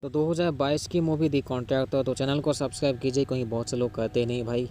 तो 2022 की मूवी दी कॉन्ट्रैक्ट तो चैनल को सब्सक्राइब कीजिए, कहीं बहुत से लोग करते नहीं भाई।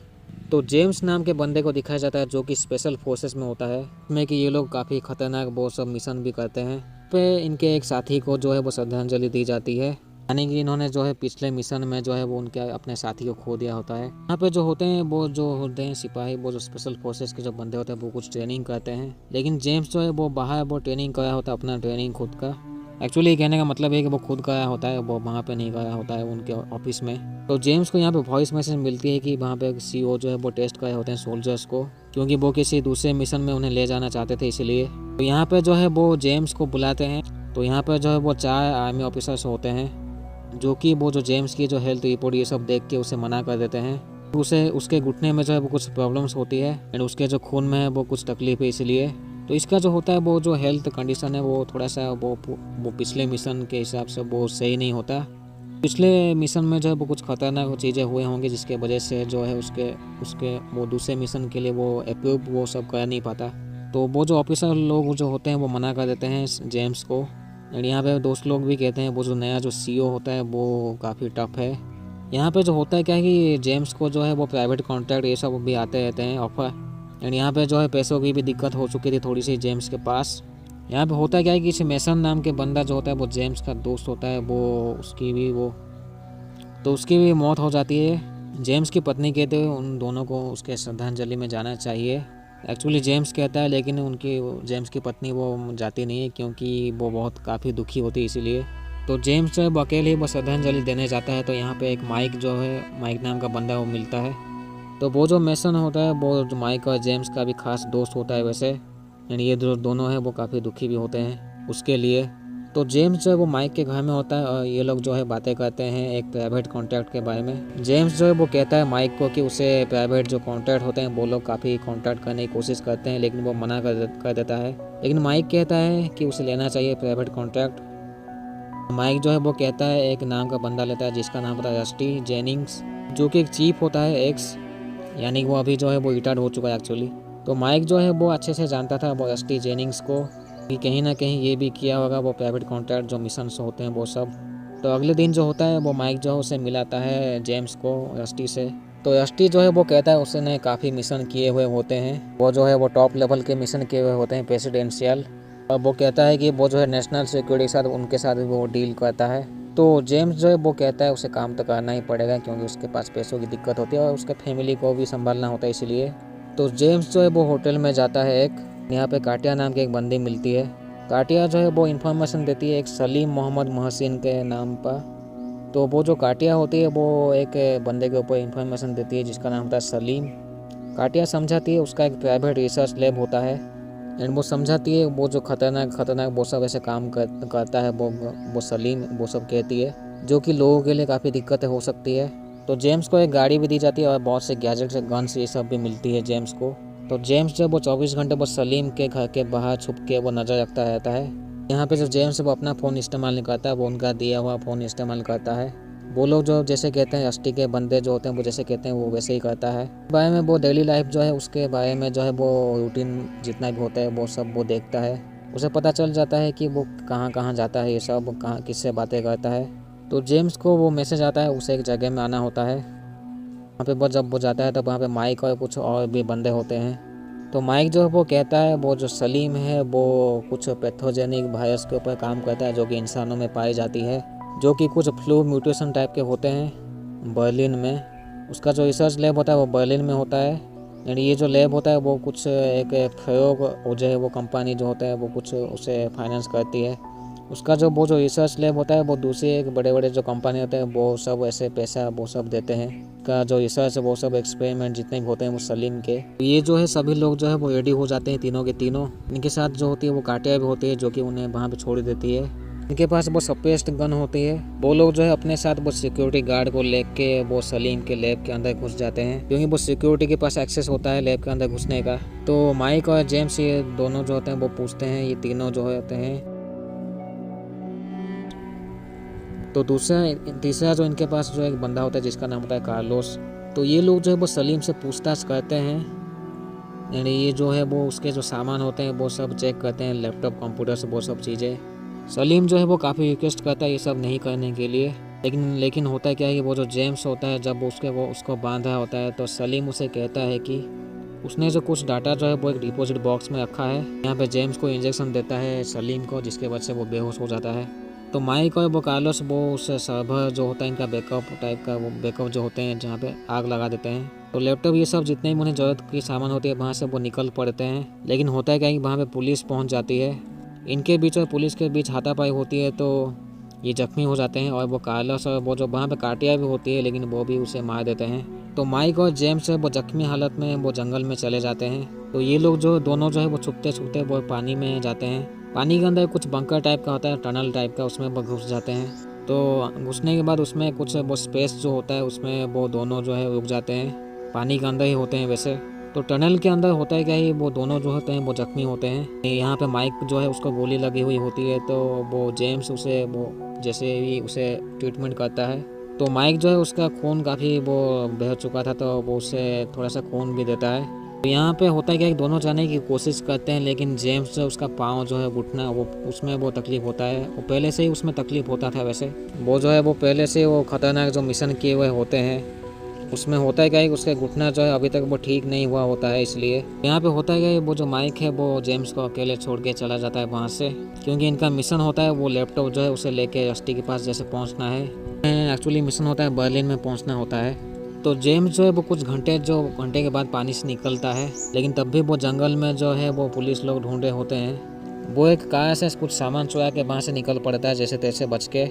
तो जेम्स नाम के बंदे को दिखाया जाता है जो कि स्पेशल फोर्सेस में होता है, में कि ये लोग काफ़ी खतरनाक वो सब मिशन भी करते हैं। पे इनके एक साथी को जो है वो श्रद्धांजलि दी जाती है, यानी कि इन्होंने जो है पिछले मिशन में जो है वो उनके अपने साथी को खो दिया होता है। यहाँ पे जो होते हैं वो जो होते हैं सिपाही, वो जो स्पेशल फोर्सेस के जो बंदे होते हैं वो कुछ ट्रेनिंग करते हैं, लेकिन जेम्स जो है वो बाहर वो ट्रेनिंग कराया होता है, अपना ट्रेनिंग खुद का। एक्चुअली कहने का मतलब है कि वो खुद गया होता है, वो वहाँ पे नहीं गया होता है उनके ऑफिस में। तो जेम्स को यहाँ पे वॉइस मैसेज मिलती है कि वहाँ पे सीईओ जो है वो टेस्ट करे होते हैं सोल्जर्स को, क्योंकि वो किसी दूसरे मिशन में उन्हें ले जाना चाहते थे इसलिए। तो यहाँ पे जो है वो जेम्स को बुलाते हैं। तो यहाँ पे जो है वो 4 आर्मी ऑफिसर्स होते हैं, जो कि वो जो जेम्स की जो हेल्थ रिपोर्ट ये सब देख के उसे मना कर देते हैं। उसे उसके घुटने में जो है वो कुछ प्रॉब्लम्स होती है एंड उसके जो खून में है वो कुछ तकलीफ है इसलिए। तो इसका जो होता है वो जो हेल्थ कंडीशन है वो थोड़ा सा वो पिछले मिशन के हिसाब से वो सही नहीं होता। पिछले मिशन में जो है वो कुछ खतरनाक चीज़ें हुए होंगी जिसके वजह से जो है उसके उसके वो दूसरे मिशन के लिए वो अप्रूव वो सब कर नहीं पाता। तो वो जो ऑफिसर लोग जो होते हैं वो मना कर देते हैं जेम्स को। एंड यहाँ पे दोस्त लोग भी कहते हैं वो जो नया जो सीईओ होता है वो काफ़ी टफ है। यहाँ पे जो होता है क्या है कि जेम्स को जो है वो प्राइवेट कॉन्ट्रैक्ट ये सब भी आते रहते हैं ऑफर। एंड यहाँ पे जो है पैसों की भी दिक्कत हो चुकी थी थोड़ी सी जेम्स के पास। यहाँ पे होता क्या है कि मेसन नाम के बंदा जो होता है वो जेम्स का दोस्त होता है, वो उसकी भी मौत हो जाती है। जेम्स की पत्नी कहते हुए उन दोनों को उसके श्रद्धांजलि में जाना चाहिए। एक्चुअली जेम्स कहता है, लेकिन उनकी जेम्स की पत्नी वो जाती नहीं है क्योंकि वो बहुत काफ़ी दुखी होती है इसीलिए। तो जेम्स जो है वो अकेले ही वो श्रद्धांजलि देने जाता है। तो यहाँ पे एक माइक जो है, माइक नाम का बंदा वो मिलता है। तो वो जो मेसन होता है वो जो माइक और जेम्स का भी खास दोस्त होता है वैसे। एंड ये जो दोनों हैं वो काफ़ी दुखी भी होते हैं उसके लिए। तो जेम्स जो है वो माइक के घर में होता है और ये लोग जो है बातें करते हैं एक प्राइवेट कॉन्ट्रैक्ट के बारे में। जेम्स जो है वो कहता है माइक को कि उसे प्राइवेट जो कॉन्ट्रैक्ट होते हैं वो लोग काफ़ी कॉन्ट्रैक्ट करने की कोशिश करते हैं, लेकिन वो मना कर देता है। लेकिन माइक कहता है कि उसे लेना चाहिए प्राइवेट कॉन्ट्रैक्ट। माइक जो है वो कहता है एक नाम का बंदा लेता है जिसका नाम होता है रस्टी जेनिंग्स, जो कि एक चीफ होता है एक्स, यानी वो अभी जो है वो रिटायर्ड हो चुका है एक्चुअली। तो माइक जो है वो अच्छे से जानता था वो रस्टी जेनिंग्स को, कि कहीं ना कहीं ये भी किया होगा वो प्राइवेट कॉन्ट्रैक्ट जो मिशन होते हैं वो सब। तो अगले दिन जो होता है वो माइक जो है उसे मिलाता है जेम्स को रस्टी से। तो रस्टी जो है वो कहता है उसने काफ़ी मिशन किए हुए होते हैं, वो जो है वो टॉप लेवल के मिशन किए हुए होते हैं प्रेसिडेंशियल। और वो कहता है कि वो जो है नेशनल सिक्योरिटी के साथ उनके साथ वो डील करता है। तो जेम्स जो है वो कहता है उसे काम तो करना ही पड़ेगा क्योंकि उसके पास पैसों की दिक्कत होती है और उसके फैमिली को भी संभालना होता है इसलिए। तो जेम्स जो है वो होटल में जाता है एक, यहाँ पे काटिया नाम की एक बंदी मिलती है। काटिया जो है वो इन्फॉर्मेशन देती है एक सलीम मोहम्मद महसिन के नाम पर। तो वो जो काटिया होती है वो एक बंदे के ऊपर इन्फॉर्मेशन देती है जिसका नाम होता है सलीम। काटिया समझाती है उसका एक प्राइवेट रिसर्च लैब होता है एंड वो समझाती है वो जो खतरनाक खतरनाक वो सब ऐसे काम करता है वो सलीम वो सब कहती है, जो कि लोगों के लिए काफ़ी दिक्कतें हो सकती है। तो जेम्स को एक गाड़ी भी दी जाती है और बहुत से गैजेट्स गन्स ये सब भी मिलती है जेम्स को। तो जेम्स जो वो 24 घंटे वो सलीम के घर के बाहर छुप के वो नज़र रखता रहता है। यहाँ पे जो जेम्स वो अपना फ़ोन इस्तेमाल नहीं करता, वो उनका दिया हुआ फ़ोन इस्तेमाल करता है। वो लोग जो जैसे कहते हैं एसटी के बंदे जो होते हैं वो जैसे कहते हैं वो वैसे ही करता है। बारे में वो डेली लाइफ जो है उसके बारे में जो है वो रूटीन जितना भी होता है वो सब वो देखता है। उसे पता चल जाता है कि वो कहाँ कहाँ जाता है, ये सब कहाँ किससे बातें करता है। तो जेम्स को वो मैसेज आता है उसे एक जगह में आना होता है। वहाँ पे वो जब वो जाता है तब वहाँ पे माइक और कुछ और भी बंदे होते हैं। तो माइक जो है वो कहता है वो जो सलीम है वो कुछ पैथोजेनिक वायरस के ऊपर काम करता है जो कि इंसानों में पाई जाती है, जो कि कुछ फ्लू म्यूटेशन टाइप के होते हैं बर्लिन में। उसका जो रिसर्च लैब होता है वो बर्लिन में होता है। यानी ये जो लैब होता है वो कुछ एक प्रयोग जो है वो कंपनी जो होता है वो कुछ उसे फाइनेंस करती है। उसका जो वो जो रिसर्च लैब होता है वो दूसरे एक बड़े बड़े जो कंपनी होते हैं वो सब ऐसे पैसा वो सब देते हैं। का जो रिसर्च है वो सब एक्सपेरिमेंट जितने भी होते हैं वो सलीम के। ये जो है सभी लोग जो है वो रेडी हो जाते हैं तीनों के तीनों। इनके साथ जो होती है वो काटिया भी होती है जो कि उन्हें वहाँ पे छोड़ देती है। इनके पास वो सप्रेस्ड गन होती है। वो लोग जो है अपने साथ वो सिक्योरिटी गार्ड को लेके वो सलीम के लैब के अंदर घुस जाते हैं क्योंकि वो सिक्योरिटी के पास एक्सेस होता है लैब के अंदर घुसने का। तो माइक और जेम्स ये दोनों जो होते हैं वो पूछते हैं, ये तीनों जो होते हैं। तो तीसरा जो इनके पास जो एक बंदा होता है जिसका नाम होता है कार्लोस। तो ये लोग जो है वो सलीम से पूछताछ करते हैं। यानी ये जो है वो उसके जो सामान होते हैं वो सब चेक करते हैं, लैपटॉप कंप्यूटर से वो सब चीज़ें। सलीम जो है वो काफ़ी रिक्वेस्ट करता है ये सब नहीं करने के लिए, लेकिन होता क्या है कि वो जो जेम्स होता है जब उसको बांधा होता है तो सलीम उसे कहता है कि उसने जो कुछ डाटा जो है वो एक डिपॉजिट बॉक्स में रखा है। यहाँ पे जेम्स को इंजेक्शन देता है सलीम को, जिसके वजह से वो बेहोश हो जाता है। तो माइक और वो कार्लोस वो उस सर्वर जो होता है इनका बैकअप टाइप का, वो बैकअप जो होते हैं जहाँ पे आग लगा देते हैं। तो लैपटॉप ये सब जितने भी उन्हें ज़रूरत की सामान होती है वहाँ से वो निकल पड़ते हैं। लेकिन होता है क्या कि वहाँ पे पुलिस पहुँच जाती है। इनके बीच और पुलिस के बीच हाथापाई होती है तो ये जख्मी हो जाते हैं। और वो कार्लोस और वो जो वहाँ पे काटिया भी होती है लेकिन वो भी उसे मार देते हैं। तो माइक और जेम्स वो जख्मी हालत में वो जंगल में चले जाते हैं। तो ये लोग जो दोनों जो है वो छुपते छुपते वो पानी में जाते हैं। पानी के अंदर कुछ बंकर टाइप का होता है, टनल टाइप का, उसमें वो घुस जाते हैं। तो घुसने के बाद उसमें कुछ वो स्पेस जो होता है उसमें वो दोनों जो है रुक जाते हैं। पानी के अंदर ही होते हैं वैसे। तो टनल के अंदर होता है क्या ही वो दोनों जो होते हैं वो जख्मी होते हैं। यहाँ पे माइक जो है उसको गोली लगी हुई होती है। तो वो जेम्स उसे वो जैसे ही उसे ट्रीटमेंट करता है तो माइक जो है उसका खून काफ़ी वो बह चुका था तो वो उसे थोड़ा सा खून भी देता है। तो यहाँ पे होता है क्या कि दोनों जाने की कोशिश करते हैं लेकिन जेम्स जो उसका पाँव जो है घुटना वो उसमें वो तकलीफ़ होता है। वो पहले से ही उसमें तकलीफ़ होता था वैसे। वो जो है वो पहले से वो ख़तरनाक जो मिशन किए हुए होते हैं उसमें होता है क्या कि उसका घुटना जो है अभी तक वो ठीक नहीं हुआ होता है। इसलिए यहाँ पे होता है क्या वो जो माइक है वो जेम्स को अकेले छोड़ के चला जाता है वहाँ से, क्योंकि इनका मिशन होता है वो लैपटॉप जो है उसे लेके रस्टी के पास जैसे पहुँचना है। एक्चुअली मिशन होता है बर्लिन में पहुँचना होता है। तो जेम्स जो है वो कुछ घंटे के बाद पानी से निकलता है। लेकिन तब भी वो जंगल में जो है वो पुलिस लोग ढूंढे होते हैं। वो एक कार से कुछ सामान चुरा के वहाँ से निकल पड़ता है जैसे तैसे बच के।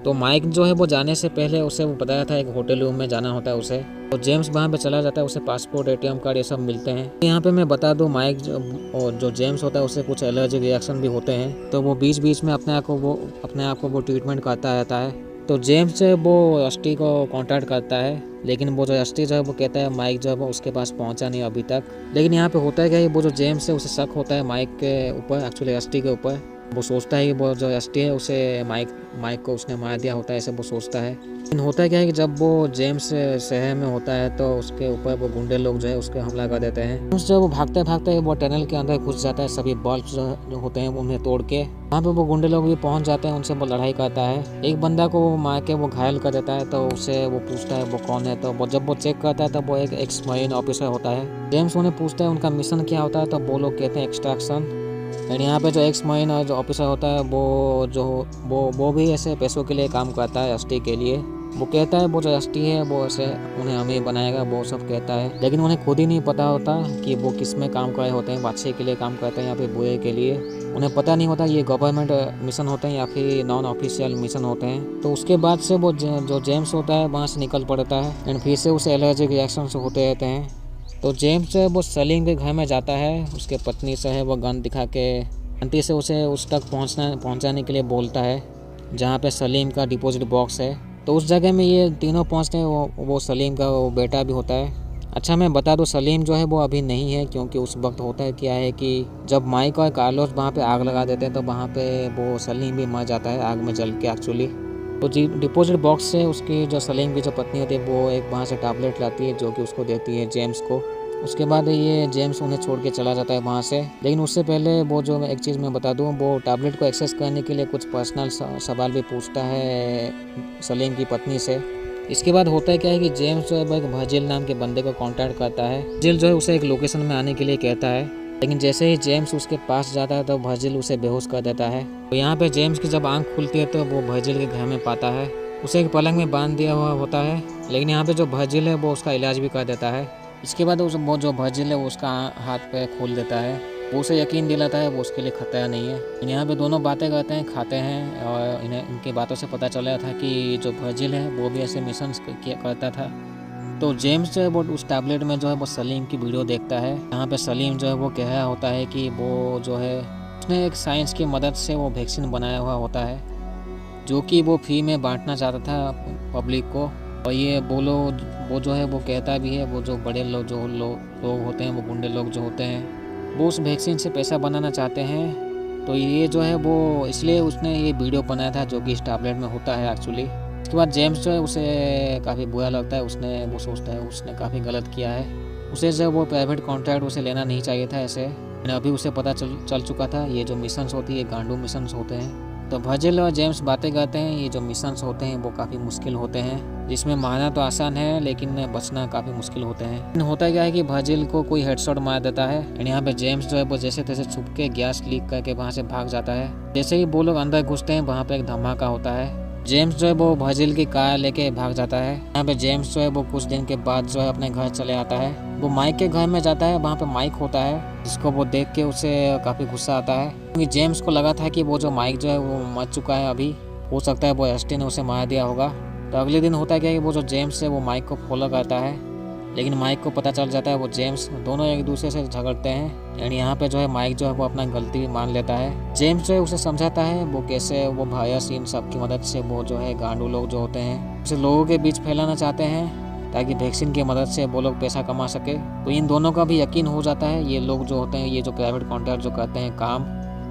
तो माइक जो है वो जाने से पहले उसे वो बताया था एक होटल रूम में जाना होता है उसे। तो जेम्स वहाँ पे चला जाता है, उसे पासपोर्ट ATM कार्ड ये सब मिलते हैं। यहाँ पे मैं बता दूँ माइक जो जेम्स होता है उसे कुछ एलर्जी रिएक्शन भी होते हैं। तो वो बीच बीच में अपने आप को वो ट्रीटमेंट करता रहता है। तो जेम्स जो है वो रस्टी को कांटेक्ट करता है लेकिन वो जो रस्टी जो है वो कहता है माइक जो है वो उसके पास पहुंचा नहीं अभी तक। लेकिन यहाँ पे होता है कि वो जो जेम्स है उसे शक होता है माइक के ऊपर, एक्चुअली रस्टी के ऊपर। वो सोचता है कि वो जो रस्टी है उसे माइक को उसने मार दिया होता है, ऐसे वो सोचता है। लेकिन होता क्या है कि जब वो जेम्स शहर में होता है तो उसके ऊपर वो गुंडे लोग जो है उसके हमला कर देते हैं। जो वो भागते भागते वो टनल के अंदर घुस जाता है, सभी बल्ब जो होते हैं उन्हें तोड़ के। वहाँ पे वो गुंडे लोग भी पहुँच जाते हैं, उनसे वो लड़ाई करता है। एक बंदा को वो मार के वो घायल कर देता है। तो उसे वो पूछता है वो कौन है। तो वो जब वो चेक करता है तब वो एक एक्स मरीन ऑफिसर होता है। जेम्स उन्हें पूछता है उनका मिशन क्या होता है। तो वो लोग कहते हैं एक्सट्रैक्शन। एंड यहाँ पे जो एक्स मरीन जो ऑफिसर होता है वो भी ऐसे पैसों के लिए काम करता है रस्टी के लिए। वो कहता है वो जो रस्टी है वो ऐसे उन्हें अमीर बनाएगा, वो सब कहता है। लेकिन उन्हें खुद ही नहीं पता होता कि वो किस में काम कर रहे होते हैं, बादशाह के लिए काम करते हैं या फिर बुरे के लिए। उन्हें पता नहीं होता ये गवर्नमेंट मिशन होते हैं या फिर नॉन ऑफिशियल मिशन होते हैं। तो उसके बाद से वो जो जेम्स होता है वहाँ से निकल पड़ता है एंड फिर से उसे एलर्जिक रिएक्शन होते रहते हैं। तो जेम्स जो है वो सलीम के घर में जाता है, उसके पत्नी से है वो गन दिखा के आंटी से उसे उस तक पहुंचाने के लिए बोलता है जहाँ पे सलीम का डिपॉजिट बॉक्स है। तो उस जगह में ये तीनों पहुंचते हैं। वो सलीम का वो बेटा भी होता है। अच्छा मैं बता दूं सलीम जो है वो अभी नहीं है, क्योंकि उस वक्त होता है क्या है कि जब माइक और कार्लोस वहाँ पे आग लगा देते हैं तो वहाँ पे वो सलीम भी मर जाता है आग में जल के एक्चुअली। तो जी डिपॉजिट बॉक्स से उसकी जो सलीम की जो पत्नी होती है वो एक वहाँ से टैबलेट लाती है जो कि उसको देती है जेम्स को। उसके बाद ये जेम्स उन्हें छोड़ के चला जाता है वहाँ से। लेकिन उससे पहले वो जो एक चीज़ मैं बता दूँ, वो टैबलेट को एक्सेस करने के लिए कुछ पर्सनल सवाल भी पूछता है सलीम की पत्नी से। इसके बाद होता है क्या है कि जेम्स जो है एक वर्जिल नाम के बंदे को कांटेक्ट करता है। वर्जिल जो है उसे एक लोकेशन में आने के लिए कहता है। लेकिन जैसे ही जेम्स उसके पास जाता है तो वर्जिल उसे बेहोश कर देता है। तो यहाँ पे जेम्स की जब आंख खुलती है तो वो वर्जिल के घर में पाता है। उसे एक पलंग में बांध दिया हुआ होता है। लेकिन यहाँ पे जो वर्जिल है वो उसका इलाज भी कर देता है। इसके बाद वो जो वर्जिल है वो उसका हाथ पे खोल देता है। वो उसे यकीन दिलाता है वो उसके लिए खतरा नहीं है। यहाँ पे दोनों बातें करते हैं, खाते हैं और इनकी बातों से पता चला था कि जो वर्जिल है वो भी ऐसे मिशन करता था। तो जेम्स जो है वो उस टैबलेट में जो है वो सलीम की वीडियो देखता है। यहाँ पे सलीम जो है वो कह रहा होता है कि वो जो है उसने एक साइंस की मदद से वो वैक्सीन बनाया हुआ होता है जो कि वो फ्री में बांटना चाहता था पब्लिक को। और ये वो जो है वो कहता भी है, वो जो बड़े लोग होते हैं, वो गुंडे लोग जो होते हैं, वो उस वैक्सीन से पैसा बनाना चाहते हैं। तो ये जो है वो इसलिए उसने ये वीडियो बनाया था जो कि इस टैबलेट में होता है एक्चुअली। इसके बाद जेम्स जो है उसे काफ़ी बुरा लगता है। वो सोचता है उसने काफ़ी गलत किया है। उसे जब वो प्राइवेट कॉन्ट्रैक्ट उसे लेना नहीं चाहिए था ऐसे। अभी उसे पता चल चुका था ये जो मिशंस होती है गांडू मिशंस होते हैं। तो भजिल और जेम्स बातें करते हैं। ये जो मिशंस होते हैं वो काफ़ी मुश्किल होते हैं, जिसमें मारना तो आसान है लेकिन बचना काफ़ी मुश्किल होते हैं। होता क्या है कि भजिल को कोई हेडशॉट मार देता है एंड यहाँ पे जेम्स जो है वो जैसे तैसे छुप के गैस लीक करके वहाँ से भाग जाता है। जैसे ही वो लोग अंदर घुसते हैं वहाँ पे एक धमाका होता है। जेम्स जो है वो भजिल की कार लेके भाग जाता है। यहाँ पे जेम्स जो है वो कुछ दिन के बाद जो है अपने घर चले आता है। वो माइक के घर में जाता है, वहाँ पे माइक होता है जिसको वो देख के उसे काफ़ी गुस्सा आता है, क्योंकि जेम्स को लगा था कि वो जो माइक जो है वो मर चुका है। अभी हो सकता है वो एस्टी ने उसे मार दिया होगा। तो अगले दिन होता है क्या कि वो जो जेम्स है वो माइक को फॉलो करता है, लेकिन माइक को पता चल जाता है वो जेम्स दोनों एक दूसरे से झगड़ते हैं एंड यहाँ पे जो है माइक जो है वो अपना गलती मान लेता है। जेम्स जो है उसे समझाता है वो कैसे वो वायरस इन सब की मदद से वो जो है गांडू लोग जो होते हैं उसे लोगों के बीच फैलाना चाहते हैं ताकि वैक्सीन की मदद से वो लोग पैसा कमा सके। तो इन दोनों का भी यकीन हो जाता है। ये लोग जो होते हैं, ये जो प्राइवेट कॉन्ट्रैक्ट जो करते हैं काम,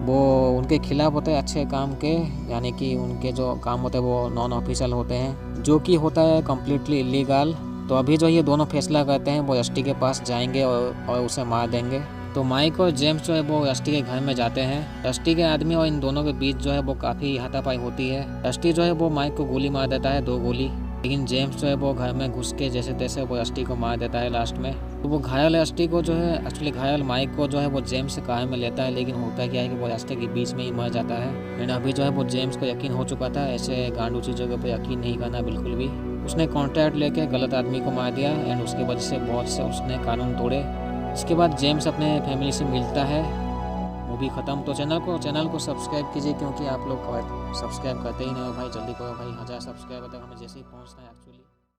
वो उनके खिलाफ होते हैं अच्छे काम के, यानी कि उनके जो काम होते हैं वो नॉन ऑफिशियल होते हैं, जो कि होता है कम्प्लीटली इलीगल। तो अभी जो ये दोनों फैसला करते हैं वो एसटी के पास जाएंगे और उसे मार देंगे। तो माइक और जेम्स जो है वो एसटी के घर में जाते हैं। एसटी के आदमी और इन दोनों के बीच जो है वो काफ़ी हाथापाई होती है। एसटी जो है वो माइक को गोली मार देता है, 2 गोली, लेकिन जेम्स जो है वो घर में घुस के जैसे तैसे वो एसटी को मार देता है लास्ट में। तो वो घायल एसटी को जो है, एक्चुअली घायल माइक को जो है वो जेम्स से कार में लेता है, लेकिन होता क्या है कि वो रास्ते के बीच में ही मर जाता है। एंड अभी जो है वो जेम्स को यकीन हो चुका था ऐसे गांडू चीज़ों के ऊपर यकीन नहीं करना बिल्कुल भी। उसने कॉन्ट्रैक्ट लेके गलत आदमी को मार दिया एंड उसकी वजह से बहुत से उसने कानून तोड़े। इसके बाद जेम्स अपने फैमिली से मिलता है। मूवी ख़त्म। तो चैनल को सब्सक्राइब कीजिए, क्योंकि आप लोग सब्सक्राइब करते ही नहीं हो भाई। जल्दी करो भाई, 1000 सब्सक्राइबर तक हमें जैसे ही पहुँचना है एक्चुअली।